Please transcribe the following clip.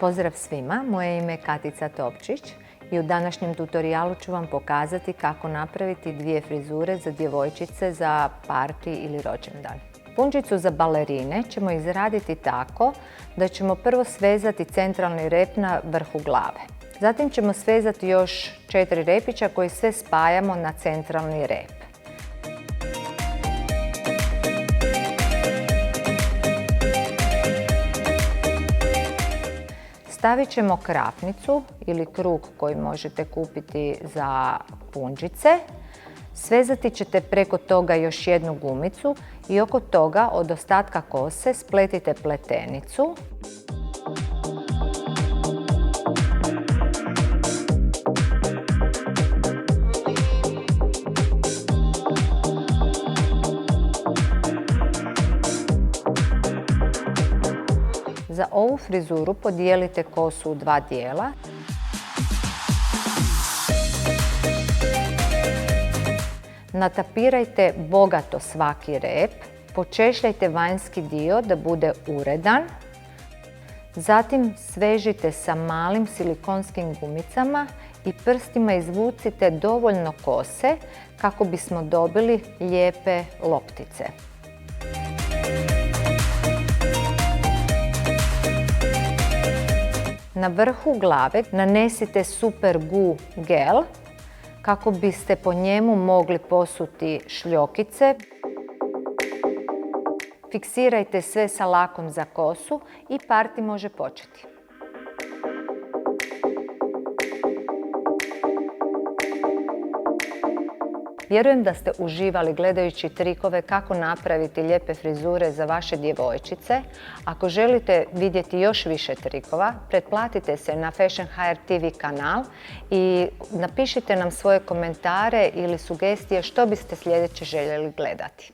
Pozdrav svima, moje ime je Katica Topčić i u današnjem tutorijalu ću vam pokazati kako napraviti dvije frizure za djevojčice za party ili rođendan. Punđicu za balerine ćemo izraditi tako da ćemo prvo svezati centralni rep na vrhu glave. Zatim ćemo svezati još 4 repića koji sve spajamo na centralni rep. Stavit ćemo krapnicu ili krug koji možete kupiti za punđice. Svezati ćete preko toga još jednu gumicu i oko toga od ostatka kose spletite pletenicu. Za ovu frizuru podijelite kosu u 2 dijela. Natapirajte bogato svaki rep, počešljajte vanjski dio da bude uredan. Zatim svežite sa malim silikonskim gumicama i prstima izvucite dovoljno kose kako bismo dobili lijepe loptice. Na vrhu glave nanesite Super Glue gel kako biste po njemu mogli posuti šljokice. Fiksirajte sve sa lakom za kosu i party može početi. Vjerujem da ste uživali gledajući trikove kako napraviti lijepe frizure za vaše djevojčice. Ako želite vidjeti još više trikova, pretplatite se na Fashion HR TV kanal i napišite nam svoje komentare ili sugestije što biste sljedeće željeli gledati.